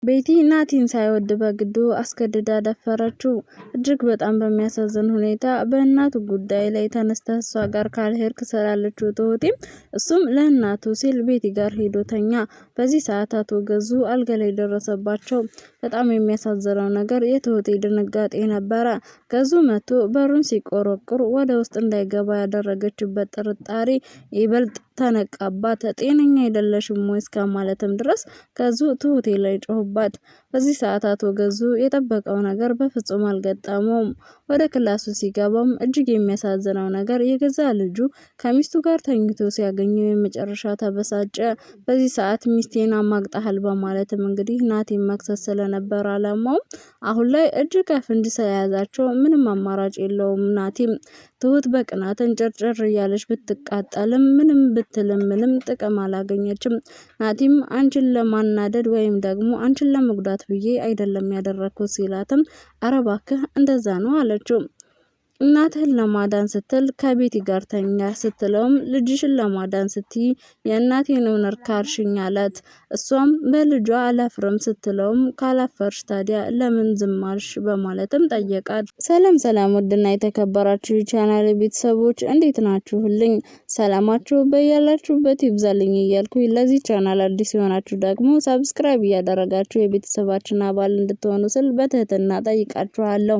ቤቲ ናቲን ሳይወድ በግዱ አስገድዳ ደፈረችው። እጅግ በጣም በሚያሳዝን ሁኔታ በእናቱ ጉዳይ ላይ ተነስተ እሷ ጋር ካልሄድክ ስላለችው ትሁቴም እሱም ለእናቱ ሲል ቤቲ ጋር ሄዶ ተኛ። በዚህ ሰዓት አቶ ገዙ አልጋ ላይ ደረሰባቸው። በጣም የሚያሳዝነው ነገር የትሁቴ ድንጋጤ ነበረ። ገዙ መጥቶ በሩን ሲቆረቁር ወደ ውስጥ እንዳይገባ ያደረገችበት ጥርጣሬ ይበልጥ ተነቃባት። ጤነኛ አይደለሽም ወይ እስከ ማለትም ድረስ ገዙ ትሁቴ ላይ ጮህባት። በዚህ ሰዓት አቶ ገዙ የጠበቀው ነገር በፍጹም አልገጠመውም። ወደ ክላሱ ሲገባም እጅግ የሚያሳዝነው ነገር የገዛ ልጁ ከሚስቱ ጋር ተኝቶ ሲያገኘው የመጨረሻ ተበሳጨ። በዚህ ሰዓት ሚስቴን አማግጣሃል በማለትም እንግዲህ ናቲን መክሰስ ስለነበር አላማው አሁን ላይ እጅግ አፍንጅ ስለያዛቸው ምንም አማራጭ የለውም። ናቲም ትሁት በቅናት እንጨርጨር እያለች ብትቃጠልም ምንም ብትልም ምንም ጥቅም አላገኘችም። ናቲም አንቺን ለማናደድ ወይም ደግሞ አንቺን ለመጉዳት ብዬ አይደለም ያደረኩት ሲላትም ኧረ እባክህ እንደዛ ነው አለችው። እናትህን ለማዳን ስትል ከቤቲ ጋር ተኛ ስትለውም ልጅሽን ለማዳን ስትይ የእናቴን እውነት ካርሽኝ አላት። እሷም በልጇ አላፍርም ስትለውም ካላፈርሽ ታዲያ ለምን ዝም አልሽ በማለትም ጠየቃት። ሰላም ውድና የተከበራችሁ ቻናል ቤተሰቦች እንዴት ናችሁልኝ? ሰላማችሁ በያላችሁበት ይብዛልኝ እያልኩኝ ለዚህ ቻናል አዲስ የሆናችሁ ደግሞ ሰብስክራይብ እያደረጋችሁ የቤተሰባችን አባል እንድትሆኑ ስል በትህትና ጠይቃችኋለሁ።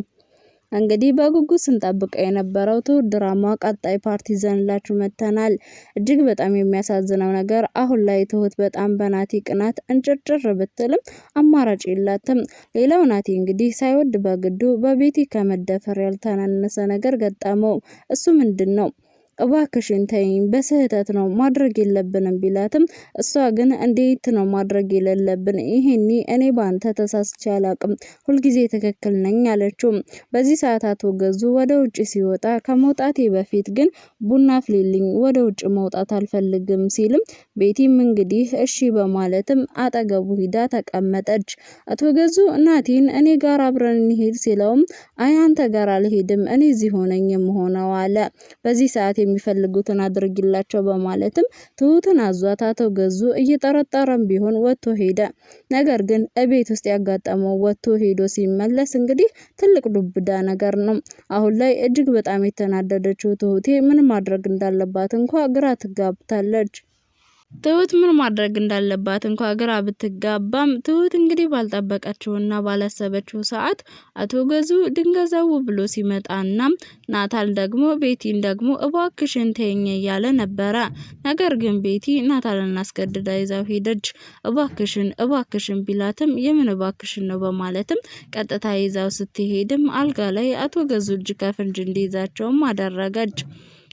እንግዲህ በጉጉት ስንጠብቀው የነበረው ትሁት ድራማ ቀጣይ ፓርት ይዘንላችሁ መጥተናል። እጅግ በጣም የሚያሳዝነው ነገር አሁን ላይ ትሁት በጣም በናቲ ቅናት እንጭርጭር ብትልም አማራጭ የላትም። ሌላው ናቲ እንግዲህ ሳይወድ በግዱ በቤቲ ከመደፈር ያልተናነሰ ነገር ገጠመው። እሱ ምንድነው? እባክሽን ተይኝ በስህተት ነው ማድረግ የለብንም ቢላትም እሷ ግን እንዴት ነው ማድረግ የሌለብን? ይሄኔ እኔ ባንተ ተሳስቼ አላቅም፣ ሁልጊዜ ትክክል ነኝ አለችው። በዚህ ሰዓት አቶ ገዙ ወደ ውጭ ሲወጣ ከመውጣቴ በፊት ግን ቡና አፍሊልኝ፣ ወደ ውጭ መውጣት አልፈልግም ሲልም ቤቲም እንግዲህ እሺ በማለትም አጠገቡ ሂዳ ተቀመጠች። አቶ ገዙ ናቲን እኔ ጋር አብረን እንሂድ ሲለውም አይ አንተ ጋር አልሄድም እኔ እዚህ ሆነኝ የምሆነው አለ። በዚህ ሰዓት የሚፈልጉትን አድርጊላቸው በማለትም ትሁትን አዟት አቶ ገዙ እየጠረጠረም ቢሆን ወጥቶ ሄደ። ነገር ግን እቤት ውስጥ ያጋጠመው ወጥቶ ሄዶ ሲመለስ እንግዲህ ትልቅ ዱብዳ ነገር ነው። አሁን ላይ እጅግ በጣም የተናደደችው ትሁቴ ምን ማድረግ እንዳለባት እንኳን ግራ ትጋብታለች። ትሁት ምን ማድረግ እንዳለባት እንኳን ግራ ብትጋባም ትሁት እንግዲህ ባልጠበቀችውና ባላሰበችው ሰዓት አቶ ገዙ ድንገዛው ብሎ ሲመጣና ናታል ደግሞ ቤቲን ደግሞ እባክሽን ተይኝ እያለ ነበረ። ነገር ግን ቤቲ ናታልን አስገድዳ ይዛው ሄደች። እባክሽን ቢላትም የምን እባክሽን ነው በማለትም ቀጥታ ይዛው ስትሄድም አልጋ ላይ አቶ ገዙ እጅ ከፍንጅ እንዲይዛቸውም አደረገች።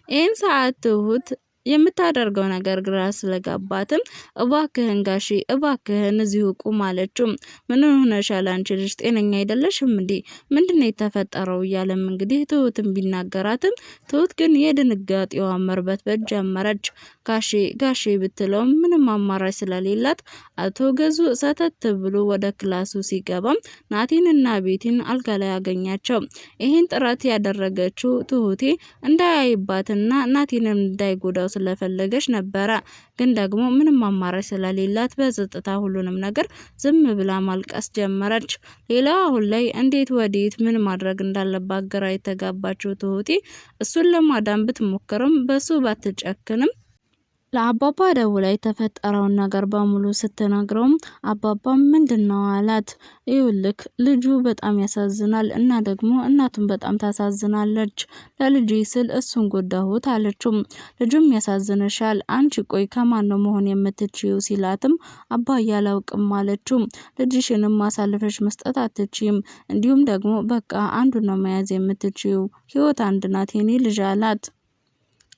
ይህን ሰዓት ትሁት የምታደርገው ነገር ግራ ስለገባትም እባክህን ጋሺ እባክህን እዚሁ ቁም አለችው። ምን ሆነሻል አንቺ ልጅ ጤነኛ አይደለሽም እንዴ? ምንድነው የተፈጠረው? እያለም እንግዲህ ትሁትን ቢናገራትም ትሁት ግን የድንጋጤዋ መርበትበት ጀመረች። ጋሺ ብትለውም ምንም አማራጭ ስለሌላት አቶ ገዙ ሰተት ብሎ ወደ ክላሱ ሲገባም ናቲንና ቤቲን አልጋ ላይ ያገኛቸው። ይህን ጥረት ያደረገችው ትሁቴ እንዳያይባትና ናቲንም እንዳይጎዳው ስለፈለገች ነበረ። ግን ደግሞ ምንም አማራጭ ስለሌላት በጸጥታ ሁሉንም ነገር ዝም ብላ ማልቀስ ጀመረች። ሌላው አሁን ላይ እንዴት ወዴት ምን ማድረግ እንዳለባት ግራ የተጋባችው ትሁቴ እሱን ለማዳን ብትሞክርም በሱ ባትጨክንም ለአባባ ደውላ የተፈጠረውን ነገር በሙሉ ስትነግረውም አባባ ምንድነው አላት። ይኸውልህ ልጁ በጣም ያሳዝናል እና ደግሞ እናቱን በጣም ታሳዝናለች። ለልጄ ስል እሱን ጎዳሁት አለችው። ልጁም ያሳዝንሻል፣ አንቺ ቆይ ከማን ነው መሆን የምትችይው ሲላትም አባዬ አላውቅም አለችው። ልጅሽንም ማሳለፈሽ መስጠት አትችይም፣ እንዲሁም ደግሞ በቃ አንዱ ነው መያዝ የምትችይው፣ ህይወት አንድ ናት የኔ ልጅ አላት።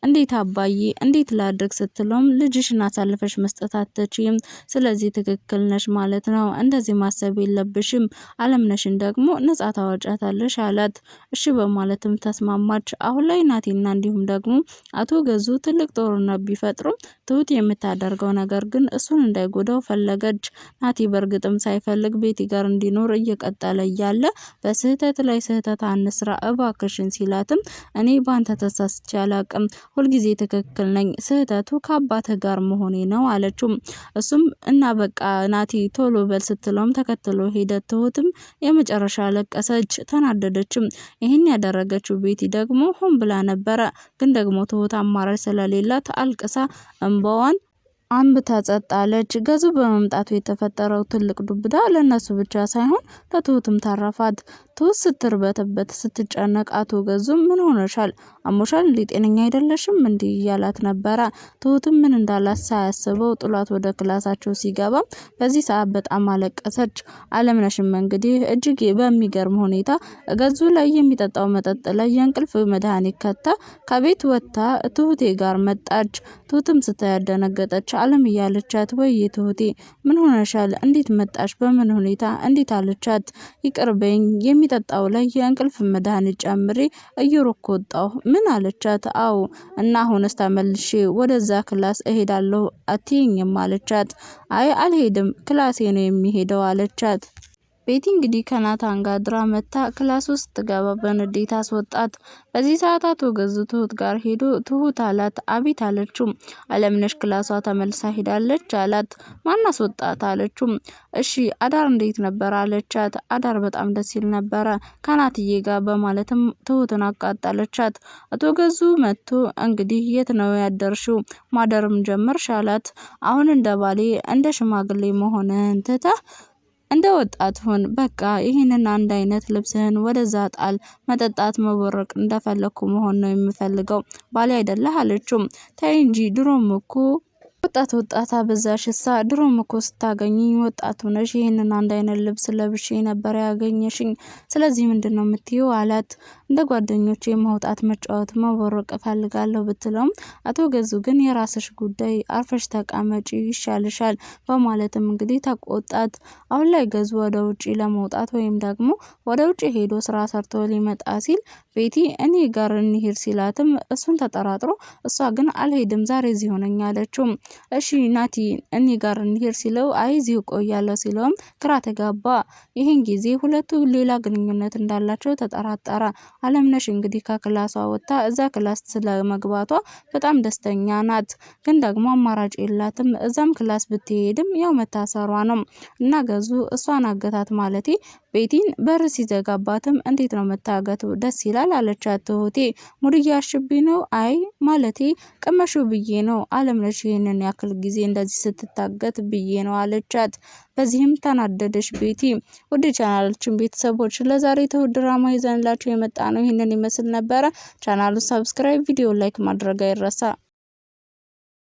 እንዴት አባዬ እንዴት ላድርግ ስትለውም ልጅሽን አሳልፈሽ መስጠት አትችይም፣ ስለዚህ ትክክል ነሽ ማለት ነው፣ እንደዚህ ማሰብ የለብሽም፣ አለምነሽን ደግሞ ነጻ ታወጫታለሽ አላት። እሺ በማለትም ተስማማች። አሁን ላይ ናቲና እንዲሁም ደግሞ አቶ ገዙ ትልቅ ጦርነት ቢፈጥሩም ትሁት የምታደርገው ነገር ግን እሱን እንዳይጎዳው ፈለገች። ናቲ በእርግጥም ሳይፈልግ ቤቲ ጋር እንዲኖር እየቀጠለ እያለ በስህተት ላይ ስህተት አንስራ እባክሽን ሲላትም እኔ ባንተ ተሳስቼ አላቅም፣ ሁልጊዜ ትክክል ነኝ፣ ስህተቱ ከአባተ ጋር መሆኔ ነው አለችው። እሱም እና በቃ ናቲ ቶሎ በል ስትለውም ተከትሎ ሄደ። ትሁትም የመጨረሻ ለቀሰች፣ ተናደደችም። ይህን ያደረገችው ቤቲ ደግሞ ሆን ብላ ነበረ። ግን ደግሞ ትሁት አማራጭ ስለሌላት አልቅሳ እንባዋን አንብታ ጸጥ አለች። ገዙ በመምጣቱ የተፈጠረው ትልቅ ዱብዳ ለነሱ ብቻ ሳይሆን ለትሁትም ተረፋት። ትሁት ስትርበተበት ስትጨነቅ አቶ ገዙ ምን ሆነሻል? አሞሻል እንዴ? ጤነኛ አይደለሽም እንዴ? እያላት ነበረ። ትሁትም ምን እንዳላት ሳያስበው ጥሏት ወደ ክላሳቸው ሲገባ በዚህ ሰዓት በጣም አለቀሰች። አለምነሽም እንግዲህ እጅግ በሚገርም ሁኔታ ገዙ ላይ የሚጠጣው መጠጥ ላይ የእንቅልፍ መድኃኒት ከታ ከቤት ወጥታ ትሁቴ ጋር መጣች። ትሁትም ስታያት ደነገጠች። አለም እያለቻት ወይ ትሁቴ ምን ሆነሻል? እንዴት መጣሽ? በምን ሁኔታ? እንዴት አለቻት። ይቅርበኝ የሚጠጣው ላይ የእንቅልፍ መድኃኒት ጨምሬ እየሮኩ ወጣሁ። ምን አለቻት። አዎ እና አሁንስ ተመልሼ ወደዛ ክላስ እሄዳለሁ አትይኝም አለቻት። አይ አልሄድም ክላሴ ነው የሚሄደው አለቻት። ቤቲ እንግዲህ ከናታን ጋር ድራ መታ ክላስ ውስጥ ገባ በንዴት አስወጣት። በዚህ ሰዓት አቶ ገዙ ትሁት ጋር ሄዶ ትሁት አላት። አቤት አለችው። አለምነሽ ክላሷ ተመልሳ ሄዳለች አላት። ማን አስወጣት አለችው። እሺ አዳር እንዴት ነበር አለቻት። አዳር በጣም ደስ ይል ነበረ ከናትዬ ጋር በማለትም ትሁትን አቃጣለቻት። አቶ ገዙ መጥቶ እንግዲህ የት ነው ያደርሽው? ማደርም ጀመርሽ አላት። አሁን እንደ ባሌ እንደ ሽማግሌ መሆንህን ትተህ እንደ ወጣት ሆን። በቃ ይሄንን አንድ አይነት ልብስህን ወደዛ ጣል። መጠጣት መቦረቅ እንደፈለኩ መሆን ነው የምፈልገው። ባሌ አይደለህ አለችው። ተይ እንጂ ድሮም እኮ ወጣት አበዛሽሳ። ድሮም እኮ ስታገኝኝ ወጣት ሆነሽ ይሄንን አንድ አይነት ልብስ ለብሼ ነበር ያገኘሽኝ። ስለዚህ ምንድነው የምትይው አላት። እንደ ጓደኞቼ መውጣት መጫወት መቦረቅ እፈልጋለሁ ብትለውም አቶ ገዙ ግን የራስሽ ጉዳይ አርፈሽ ተቀመጪ ይሻልሻል በማለትም እንግዲህ ተቆጣት። አሁን ላይ ገዙ ወደ ውጪ ለመውጣት ወይም ደግሞ ወደ ውጪ ሄዶ ስራ ሰርቶ ሊመጣ ሲል ቤቲ እኔ ጋር እንሂድ ሲላትም እሱን ተጠራጥሮ እሷ ግን አልሄድም ዛሬ እዚህ ሆነኝ አለችው። እሺ ናቲ እኔ ጋር እንሂድ ሲለው አይ እዚሁ ቆያለሁ ሲለውም ግራ ተጋባ። ይሄን ጊዜ ሁለቱ ሌላ ግንኙነት እንዳላቸው ተጠራጠረ። አለምነሽ እንግዲህ ከክላሷ ወጥታ እዛ ክላስ ስለመግባቷ በጣም ደስተኛ ናት። ግን ደግሞ አማራጭ የላትም። እዛም ክላስ ብትሄድም ያው መታሰሯ ነው እና ገዙ እሷን አገታት ማለቴ ቤቲን በር ሲዘጋባትም እንዴት ነው መታገቱ? ደስ ይላል አለቻት ትሁቴ። ሙድያሽብኝ ነው? አይ ማለቴ ቅመሹ ብዬ ነው። አለምነሽ ይሄንን ያክል ጊዜ እንደዚህ ስትታገት ብዬ ነው አለቻት። በዚህም ተናደደች ቤቲ። ወደ ቻናላችን ቤተሰቦች ለዛሬ ትሁት ድራማ ይዘንላችሁ የመጣ ነው ይሄንን ይመስል ነበረ። ቻናሉን ሰብስክራይብ፣ ቪዲዮ ላይክ ማድረግ አይረሳ።